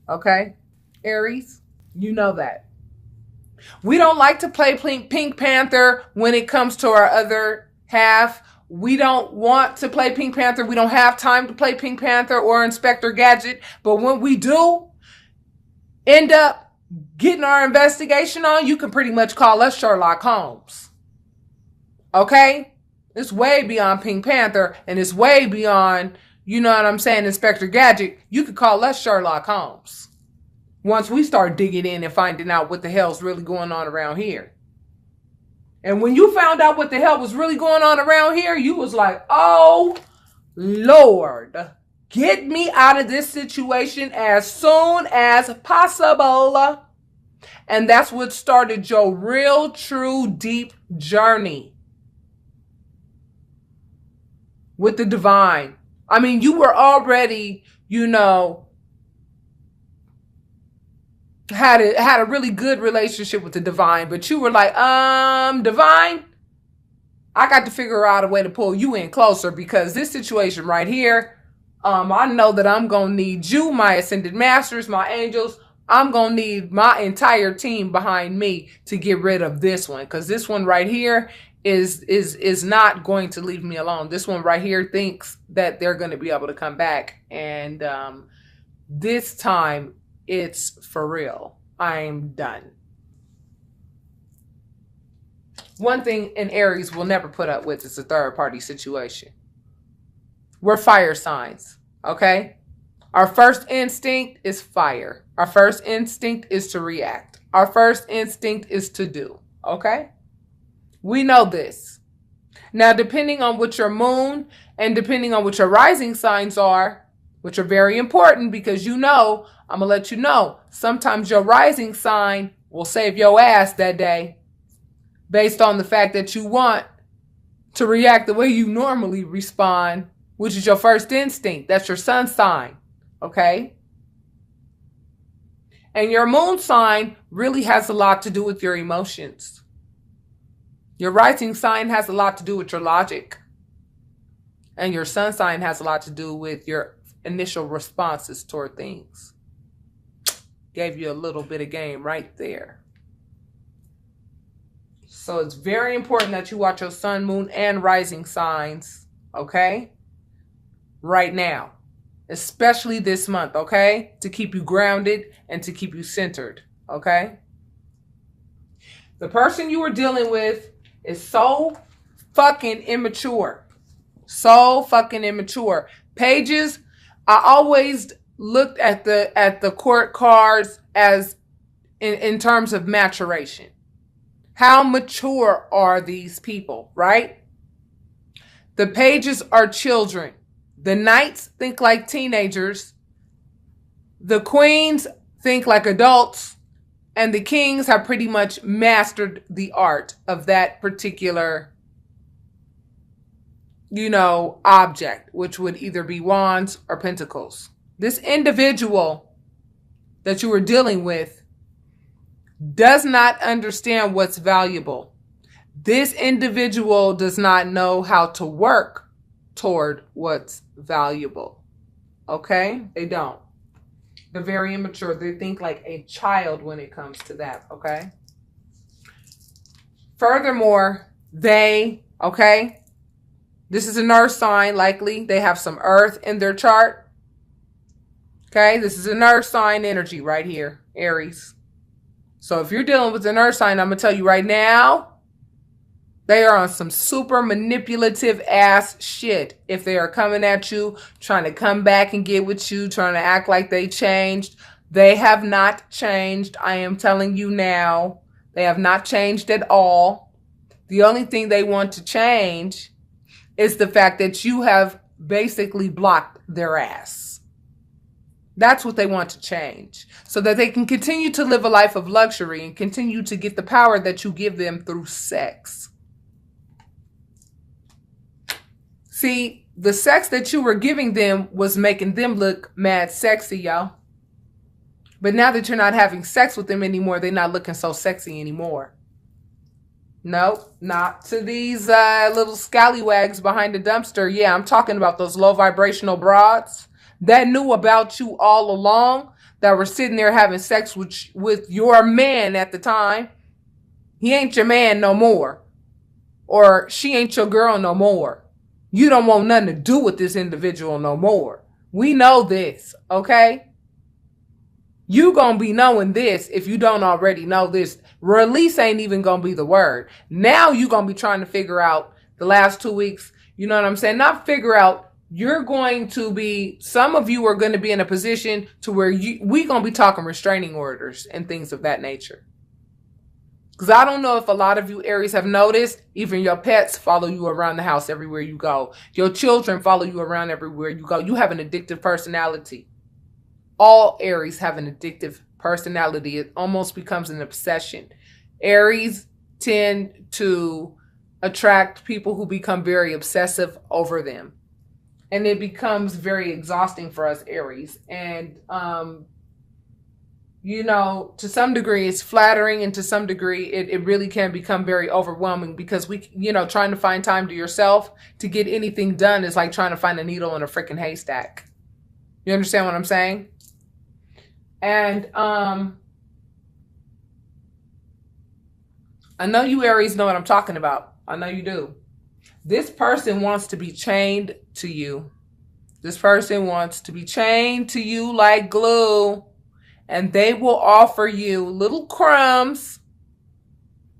Okay? Aries, you know that. We don't like to play Pink Panther when it comes to our other half. We don't want to play Pink Panther. We don't have time to play Pink Panther or Inspector Gadget. But when we do end up getting our investigation on, you can pretty much call us Sherlock Holmes. Okay? It's way beyond Pink Panther, and it's way beyond, you know what I'm saying, Inspector Gadget. You could call us Sherlock Holmes once we start digging in and finding out what the hell's really going on around here. And when you found out what the hell was really going on around here, you was like, oh, Lord, get me out of this situation as soon as possible. And that's what started your real, true, deep journey with the divine. I mean, you were already, you know, had a really good relationship with the divine, but you were like, divine, I got to figure out a way to pull you in closer, because this situation right here, I know that I'm going to need you, my ascended masters, my angels. I'm going to need my entire team behind me to get rid of this one, because this one right here is not going to leave me alone. This one right here thinks that they're going to be able to come back, and this time it's for real. I'm done. One thing an Aries will never put up with is a third party situation. We're fire signs, okay? Our first instinct is fire. Our first instinct is to react. Our first instinct is to do, okay? We know this. Now, depending on what your moon and depending on what your rising signs are, which are very important, because you know, I'm going to let you know, sometimes your rising sign will save your ass that day based on the fact that you want to react the way you normally respond, which is your first instinct. That's your sun sign, okay? And your moon sign really has a lot to do with your emotions. Your rising sign has a lot to do with your logic. And your sun sign has a lot to do with your initial responses toward things. Gave you a little bit of game right there. So it's very important that you watch your sun, moon, and rising signs, okay? Right now. Especially this month, okay? To keep you grounded and to keep you centered, okay? The person you were dealing with is so fucking immature. So fucking immature. Pages, I always looked at the court cards as in terms of maturation. How mature are these people, right? The pages are children. The knights think like teenagers. The queens think like adults. And the kings have pretty much mastered the art of that particular, you know, object, which would either be wands or pentacles. This individual that you were dealing with does not understand what's valuable. This individual does not know how to work toward what's valuable. Okay? They don't. They're very immature. They think like a child when it comes to that. Okay? Furthermore, okay? This is an earth sign, likely. They have some earth in their chart. Okay? This is an earth sign energy right here, Aries. So if you're dealing with an earth sign, I'm going to tell you right now, they are on some super manipulative ass shit. If they are coming at you, trying to come back and get with you, trying to act like they changed, they have not changed. I am telling you now, they have not changed at all. The only thing they want to change is the fact that you have basically blocked their ass. That's what they want to change, so that they can continue to live a life of luxury and continue to get the power that you give them through sex. See, the sex that you were giving them was making them look mad sexy, y'all. But now that you're not having sex with them anymore, they're not looking so sexy anymore. Nope, not to these little scallywags behind the dumpster. Yeah, I'm talking about those low vibrational broads that knew about you all along, that were sitting there having sex with your man at the time. He ain't your man no more. Or she ain't your girl no more. You don't want nothing to do with this individual no more. We know this, okay? You gonna be knowing this if you don't already know this. Release ain't even gonna be the word. Now you gonna be trying to figure out the last 2 weeks, you know what I'm saying? Not figure out, you're going to be, some of you are going to be in a position to where we gonna be talking restraining orders and things of that nature. Because I don't know if a lot of you Aries have noticed, even your pets follow you around the house everywhere you go. Your children follow you around everywhere you go. You have an addictive personality. All Aries have an addictive personality. It almost becomes an obsession. Aries tend to attract people who become very obsessive over them. And it becomes very exhausting for us Aries. And, you know, to some degree it's flattering, and to some degree it really can become very overwhelming, because trying to find time to yourself to get anything done is like trying to find a needle in a freaking haystack. You understand what I'm saying? And I know you Aries know what I'm talking about. I know you do. This person wants to be chained to you. This person wants to be chained to you like glue. And they will offer you little crumbs.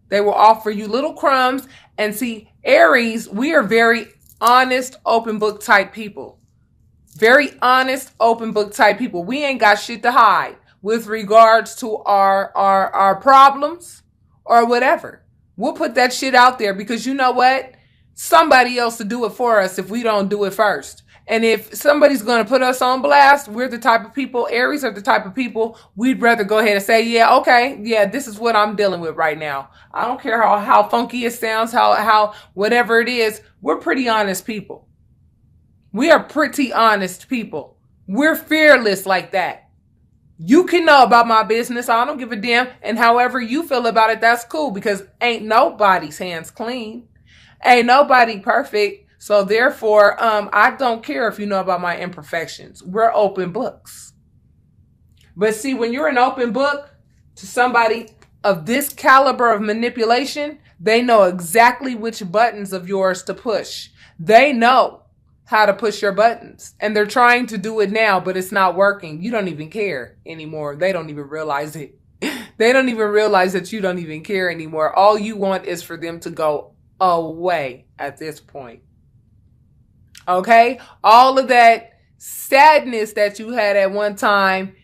They will offer you little crumbs. And see, Aries, we are very honest, open book type people. Very honest, open book type people. We ain't got shit to hide with regards to our problems or whatever. We'll put that shit out there because you know what? Somebody else will do it for us if we don't do it first. And if somebody's going to put us on blast, we're the type of people, Aries are the type of people, we'd rather go ahead and say, yeah, okay, yeah, this is what I'm dealing with right now. I don't care how funky it sounds, how whatever it is. We're pretty honest people. We are pretty honest people. We're fearless like that. You can know about my business. I don't give a damn. And however you feel about it, that's cool, because ain't nobody's hands clean. Ain't nobody perfect. So therefore, I don't care if you know about my imperfections. We're open books. But see, when you're an open book to somebody of this caliber of manipulation, they know exactly which buttons of yours to push. They know how to push your buttons. And they're trying to do it now, but it's not working. You don't even care anymore. They don't even realize it. They don't even realize that you don't even care anymore. All you want is for them to go away at this point. Okay? All of that sadness that you had at one time,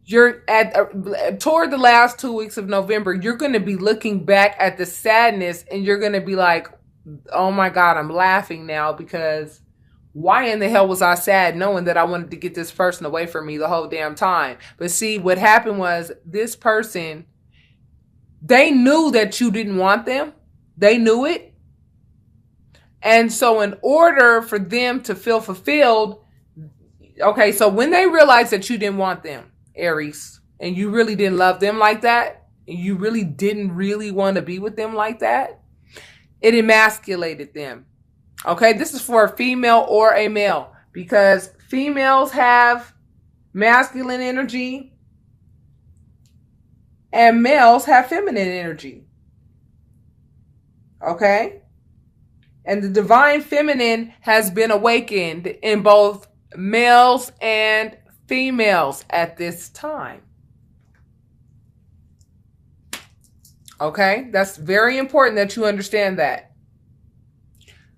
you're at toward the last 2 weeks of November, you're going to be looking back at the sadness and you're going to be like, oh my God, I'm laughing now, because why in the hell was I sad knowing that I wanted to get this person away from me the whole damn time? But see, what happened was this person, they knew that you didn't want them. They knew it. And so in order for them to feel fulfilled, okay, so when they realized that you didn't want them, Aries, and you really didn't love them like that, and you really didn't really want to be with them like that, it emasculated them. Okay, this is for a female or a male, because females have masculine energy and males have feminine energy. Okay? And the divine feminine has been awakened in both males and females at this time. Okay? That's very important that you understand that.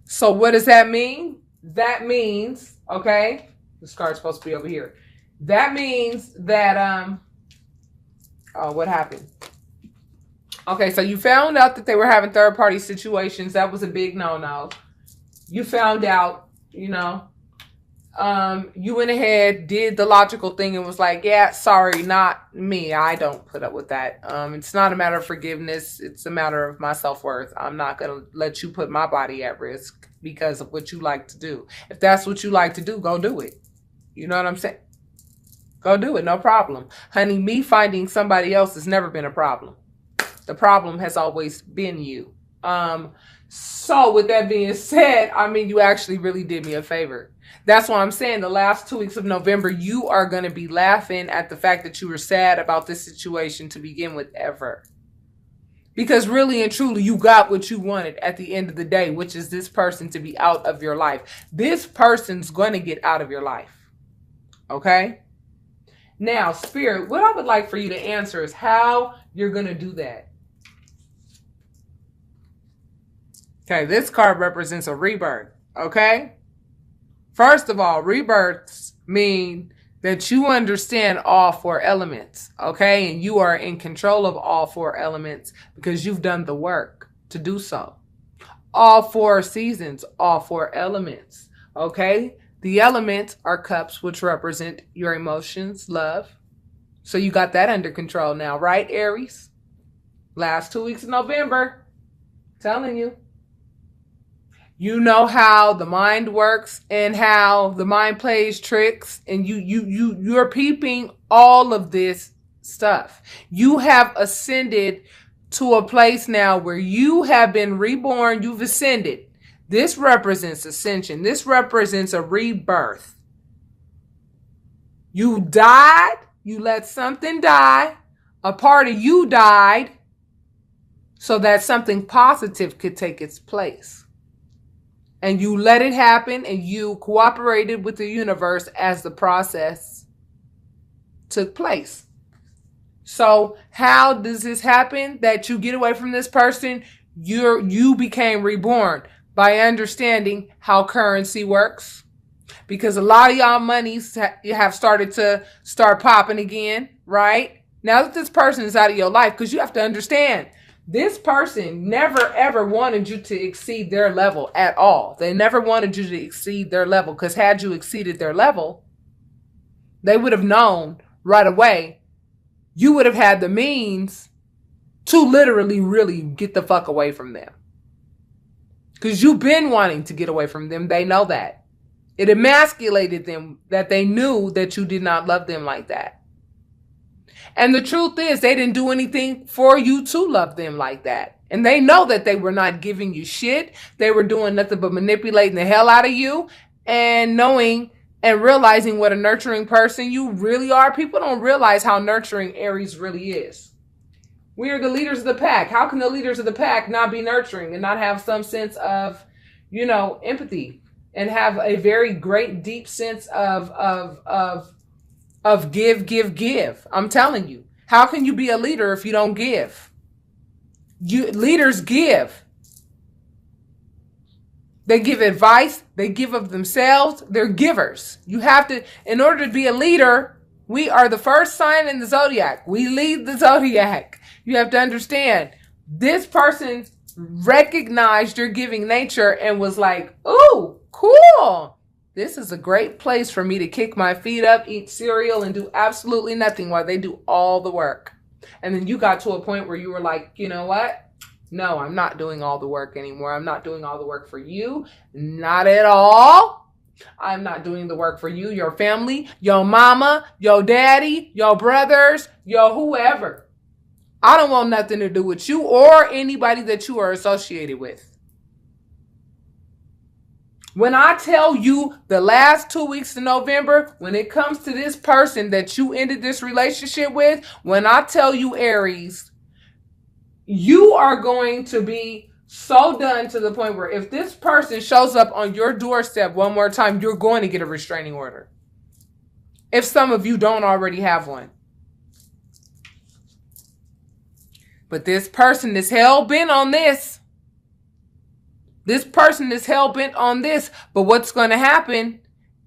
So what does that mean? That means, okay, this card's supposed to be over here. That means that, oh, what happened? Okay, so you found out that they were having third-party situations. That was a big no-no. You found out, you know, you went ahead, did the logical thing and was like, yeah, sorry, not me. I don't put up with that. It's not a matter of forgiveness. It's a matter of my self-worth. I'm not going to let you put my body at risk because of what you like to do. If that's what you like to do, go do it. You know what I'm saying? Go do it. No problem. Honey, me finding somebody else has never been a problem. The problem has always been you. So with that being said, I mean, you actually really did me a favor. That's why I'm saying the last 2 weeks of November, you are going to be laughing at the fact that you were sad about this situation to begin with ever. Because really and truly, you got what you wanted at the end of the day, which is this person to be out of your life. This person's going to get out of your life. Okay? Now, Spirit, what I would like for you to answer is how you're going to do that. Okay, this card represents a rebirth. Okay? First of all, rebirths mean that you understand all four elements, okay? And you are in control of all four elements because you've done the work to do so. All four seasons, all four elements, okay? The elements are cups, which represent your emotions, love. So you got that under control now, right, Aries? Last 2 weeks of November, telling you. You know how the mind works and how the mind plays tricks, and you're peeping all of this stuff. You have ascended to a place now where you have been reborn. You've ascended. This represents ascension. This represents a rebirth. You died. You let something die. A part of you died so that something positive could take its place. And you let it happen, and you cooperated with the universe as the process took place. So how does this happen that you get away from this person? You became reborn by understanding how currency works. Because a lot of y'all monies have started to start popping again, right? Now that this person is out of your life, because you have to understand, this person never ever wanted you to exceed their level at all. They never wanted you to exceed their level, because had you exceeded their level, they would have known right away. You would have had the means to literally really get the fuck away from them. Because you've been wanting to get away from them. They know that. It emasculated them that they knew that you did not love them like that. And the truth is, they didn't do anything for you to love them like that. And they know that they were not giving you shit. They were doing nothing but manipulating the hell out of you. And knowing and realizing what a nurturing person you really are. People don't realize how nurturing Aries really is. We are the leaders of the pack. How can the leaders of the pack not be nurturing and not have some sense of, empathy, and have a very great, deep sense of give. I'm telling you. How can you be a leader if you don't give? Leaders give. They give advice. They give of themselves. They're givers. You have to, in order to be a leader, we are the first sign in the zodiac. We lead the zodiac. You have to understand, this person recognized your giving nature and was like, ooh, cool. This is a great place for me to kick my feet up, eat cereal, and do absolutely nothing while they do all the work. And then you got to a point where you were like, you know what? No, I'm not doing all the work anymore. I'm not doing all the work for you. Not at all. I'm not doing the work for you, your family, your mama, your daddy, your brothers, your whoever. I don't want nothing to do with you or anybody that you are associated with. When I tell you the last 2 weeks of November, when it comes to this person that you ended this relationship with, when I tell you, Aries, you are going to be so done to the point where if this person shows up on your doorstep one more time, you're going to get a restraining order. If some of you don't already have one. But this person is hell-bent on this. This person is hell-bent on this. But what's going to happen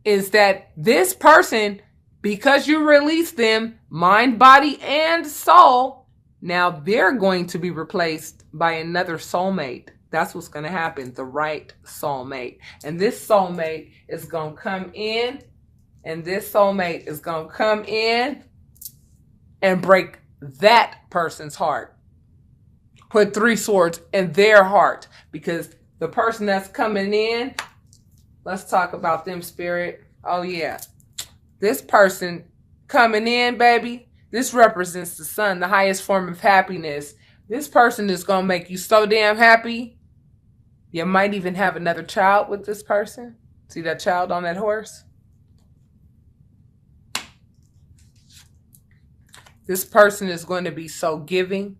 is that this person, because you release them, mind, body, and soul, now they're going to be replaced by another soulmate. That's what's going to happen. The right soulmate. And this soulmate is going to come in. And this soulmate is going to come in and break that person's heart. Put 3 swords in their heart. Because the person that's coming in, let's talk about them, Spirit. Oh, yeah. This person coming in, baby, this represents the sun, the highest form of happiness, This person is going to make you so damn happy. You might even have another child with this person. See that child on that horse? This person is going to be so giving.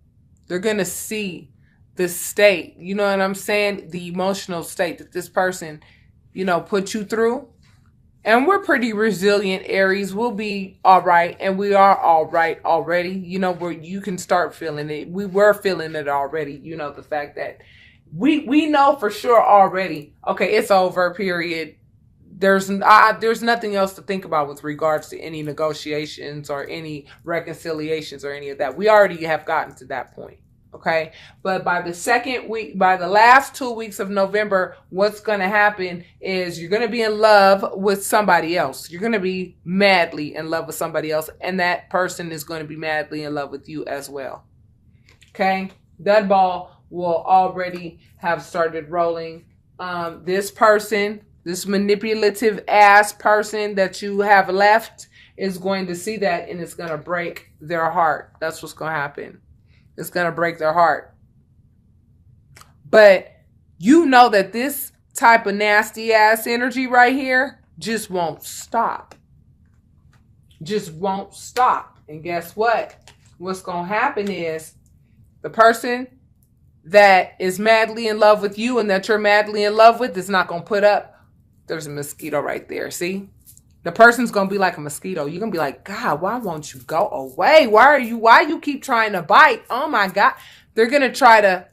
They're going to see the state, you know what I'm saying? The emotional state that this person, you know, put you through. And we're pretty resilient, Aries. We'll be all right. And we are all right already. You know, where you can start feeling it. We were feeling it already. You know, the fact that we know for sure already, okay, it's over, period. There's nothing else to think about with regards to any negotiations or any reconciliations or any of that. We already have gotten to that point. Okay. But by the second week, by the last 2 weeks of November, what's going to happen is you're going to be in love with somebody else. You're going to be madly in love with somebody else. And that person is going to be madly in love with you as well. Okay. That ball will already have started rolling. This person, this manipulative ass person that you have left is going to see that and it's going to break their heart. That's what's going to happen. It's going to break their heart. But you know that this type of nasty ass energy right here just won't stop. Just won't stop. And guess what? What's going to happen is the person that is madly in love with you and that you're madly in love with is not going to put up. There's a mosquito right there. See? The person's going to be like a mosquito. You're going to be like, God, why won't you go away? Why you keep trying to bite? Oh my God. They're going to try to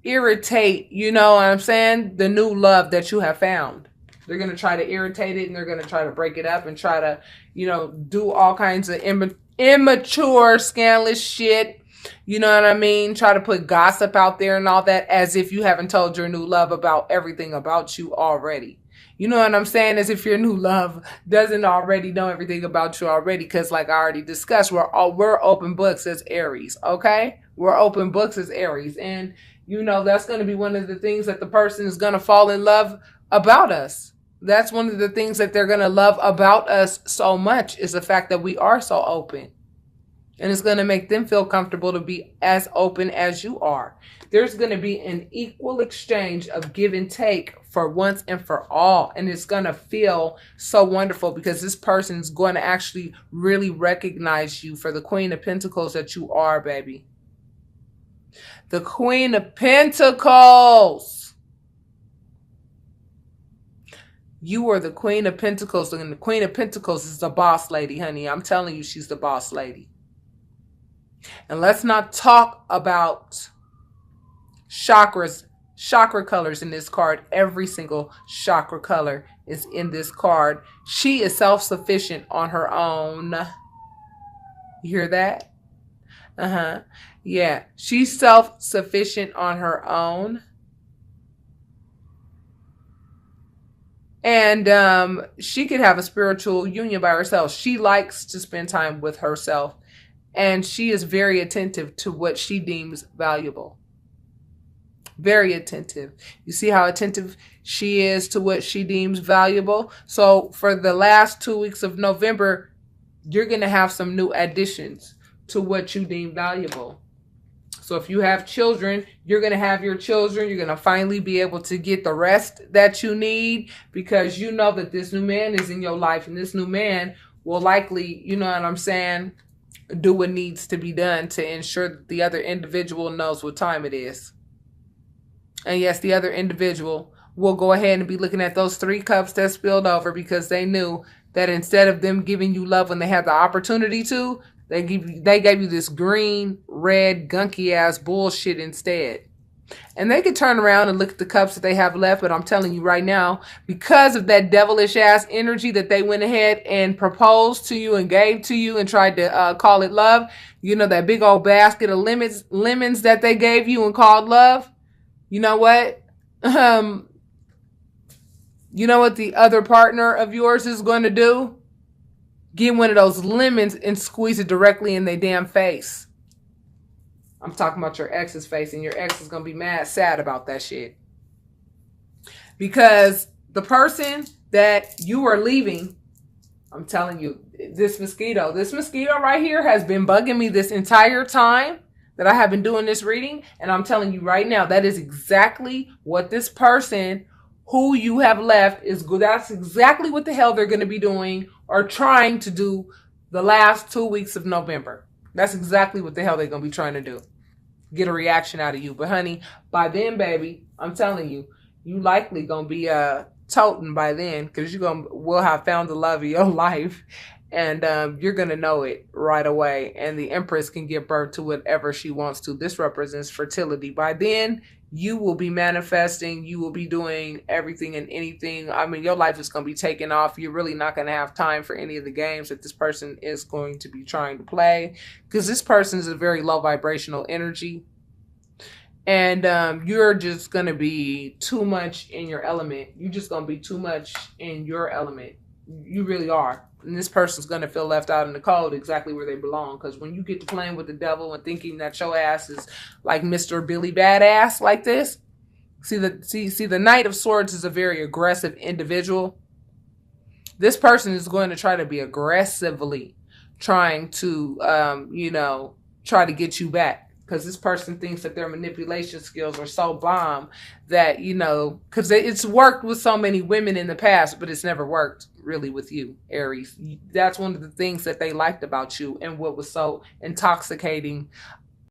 irritate, you know what I'm saying? The new love that you have found. They're going to try to irritate it and they're going to try to break it up and try to, you know, do all kinds of immature, scandalous shit. You know what I mean? Try to put gossip out there and all that as if you haven't told your new love about everything about you already. You know what I'm saying? As if your new love doesn't already know everything about you already. Because like I already discussed, we're open books as Aries. Okay? We're open books as Aries. And, you know, that's going to be one of the things that the person is going to fall in love about us. That's one of the things that they're going to love about us so much is the fact that we are so open. And it's going to make them feel comfortable to be as open as you are. There's going to be an equal exchange of give and take for once and for all. And it's going to feel so wonderful because this person is going to actually really recognize you for the Queen of Pentacles that you are, baby. The Queen of Pentacles. You are the Queen of Pentacles. And the Queen of Pentacles is the boss lady, honey. I'm telling you, she's the boss lady. And let's not talk about chakras, chakra colors in this card. Every single chakra color is in this card. She is self-sufficient on her own. You hear that? Yeah, she's self-sufficient on her own. And she could have a spiritual union by herself. She likes to spend time with herself. And she is very attentive to what she deems valuable. Very attentive. You see how attentive she is to what she deems valuable? So for the last 2 weeks of November, you're going to have some new additions to what you deem valuable. So if you have children, you're going to have your children. You're going to finally be able to get the rest that you need because you know that this new man is in your life and this new man will likely, you know what I'm saying, do what needs to be done to ensure that the other individual knows what time it is. And yes, the other individual will go ahead and be looking at those 3 cups that spilled over because they knew that instead of them giving you love when they had the opportunity to, they gave you this green, red, gunky ass bullshit instead. And they could turn around and look at the cups that they have left. But I'm telling you right now, because of that devilish ass energy that they went ahead and proposed to you and gave to you and tried to call it love. You know, that big old basket of lemons that they gave you and called love. You know what? You know what the other partner of yours is going to do? Get one of those lemons and squeeze it directly in their damn face. I'm talking about your ex's face, and your ex is going to be mad sad about that shit. Because the person that you are leaving, I'm telling you, this mosquito right here has been bugging me this entire time that I have been doing this reading, and I'm telling you right now, that is exactly what this person who you have left is good. That's exactly what the hell they're going to be doing or trying to do the last 2 weeks of November. That's exactly what the hell they're going to be trying to do. Get a reaction out of you. But honey, by then, baby, I'm telling you, you likely going to be toting by then, because will have found the love of your life, and you're going to know it right away. And the Empress can give birth to whatever she wants to. This represents fertility. By then, you will be manifesting. You will be doing everything and anything. I mean, your life is going to be taking off. You're really not going to have time for any of the games that this person is going to be trying to play, because this person is a very low vibrational energy. And you're just going to be too much in your element. You're just going to be too much in your element. You really are. And this person's going to feel left out in the cold, exactly where they belong. Because when you get to playing with the devil and thinking that your ass is like Mr. Billy Badass like this, see the Knight of Swords is a very aggressive individual. This person is going to try to be aggressively trying to, try to get you back. Because this person thinks that their manipulation skills are so bomb that, because it's worked with so many women in the past, but it's never worked really with you, Aries. That's one of the things that they liked about you and what was so intoxicating